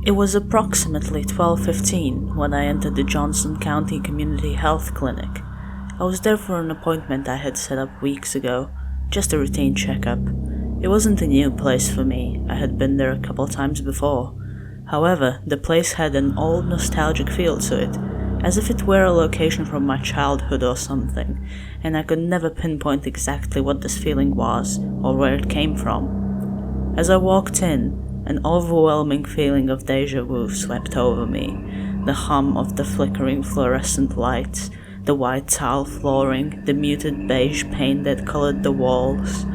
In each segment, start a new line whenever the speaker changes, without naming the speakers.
It was approximately 12:15 when I entered the Johnson County Community Health Clinic. I was there for an appointment I had set up weeks ago, just a routine checkup. It wasn't a new place for me, I had been there a couple times before. However, the place had an old nostalgic feel to it, as if it were a location from my childhood or something, and I could never pinpoint exactly what this feeling was or where it came from. As I walked in, an overwhelming feeling of deja vu swept over me. The hum of the flickering fluorescent lights, the white tile flooring, the muted beige paint that colored the walls.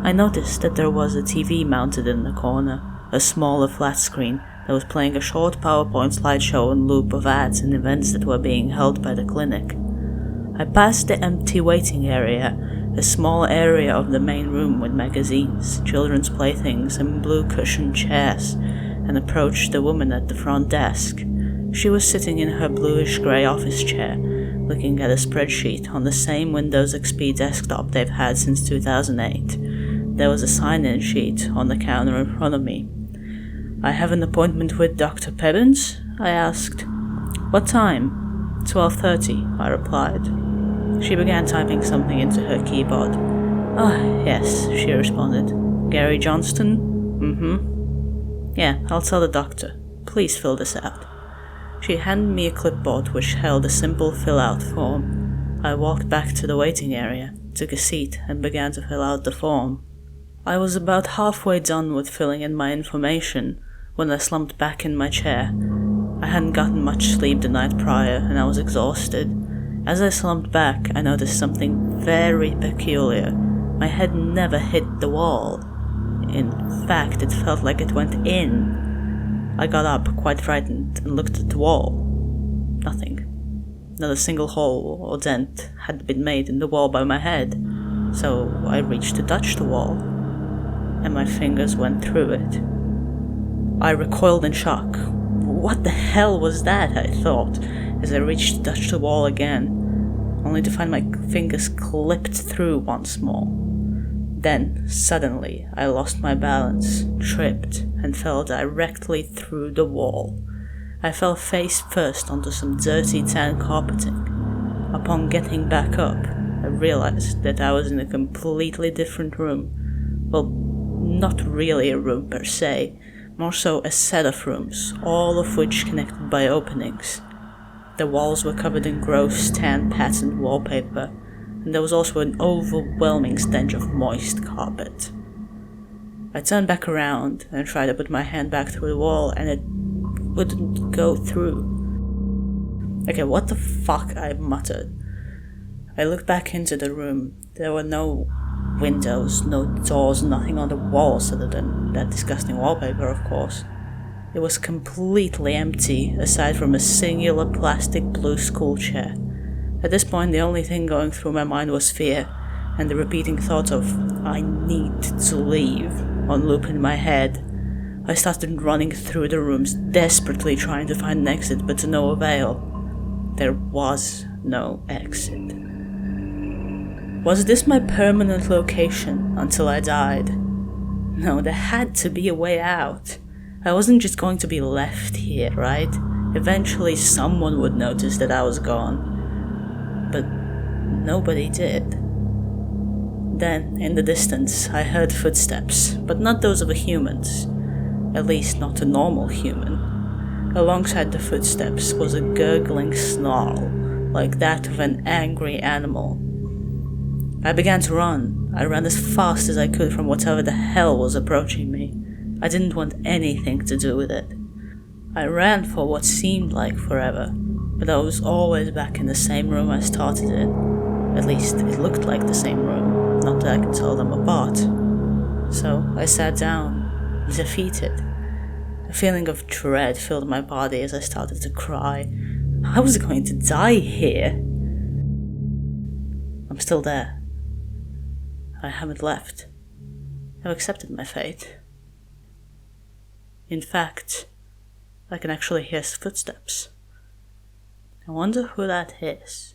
I noticed that there was a TV mounted in the corner, a smaller flat screen that was playing a short PowerPoint slideshow and loop of ads and events that were being held by the clinic. I passed the empty waiting area, a small area of the main room with magazines, children's playthings, and blue cushioned chairs, and approached the woman at the front desk. She was sitting in her bluish-grey office chair, looking at a spreadsheet on the same Windows XP desktop they've had since 2008. There was a sign-in sheet on the counter in front of me. "I have an appointment with Dr. Pebbins?" I asked. "What time?" "12:30, I replied. She began typing something into her keyboard. "Ah, yes," she responded. "Gary Johnston? Mm-hmm. Yeah, I'll tell the doctor. Please fill this out." She handed me a clipboard which held a simple fill-out form. I walked back to the waiting area, took a seat, and began to fill out the form. I was about halfway done with filling in my information when I slumped back in my chair. I hadn't gotten much sleep the night prior, and I was exhausted. As I slumped back, I noticed something very peculiar. My head never hit the wall. In fact, it felt like it went in. I got up, quite frightened, and looked at the wall. Nothing. Not a single hole or dent had been made in the wall by my head, so I reached to touch the wall, and my fingers went through it. I recoiled in shock. What the hell was that, I thought, as I reached to touch the wall again, only to find my fingers clipped through once more. Then, suddenly, I lost my balance, tripped, and fell directly through the wall. I fell face first onto some dirty tan carpeting. Upon getting back up, I realized that I was in a completely different room. Well, not really a room per se, more so a set of rooms, all of which connected by openings. The walls were covered in gross tan patterned wallpaper, and there was also an overwhelming stench of moist carpet. I turned back around and tried to put my hand back through the wall, and it wouldn't go through. "Okay, what the fuck?" I muttered. I looked back into the room. There were no windows, no doors, nothing on the walls other than that disgusting wallpaper, of course. It was completely empty, aside from a singular plastic blue school chair. At this point, the only thing going through my mind was fear, and the repeating thought of, "I need to leave," on loop in my head. I started running through the rooms, desperately trying to find an exit, but to no avail. There was no exit. Was this my permanent location until I died? No, there had to be a way out. I wasn't just going to be left here, right? Eventually someone would notice that I was gone. But nobody did. Then, in the distance, I heard footsteps, but not those of a human's. At least not a normal human. Alongside the footsteps was a gurgling snarl, like that of an angry animal. I began to run. I ran as fast as I could from whatever the hell was approaching me. I didn't want anything to do with it. I ran for what seemed like forever, but I was always back in the same room I started in. At least it looked like the same room, not that I could tell them apart. So I sat down, defeated. A feeling of dread filled my body as I started to cry. I was going to die here. I'm still there. I haven't left. I've accepted my fate. In fact, I can actually hear footsteps. I wonder who that is.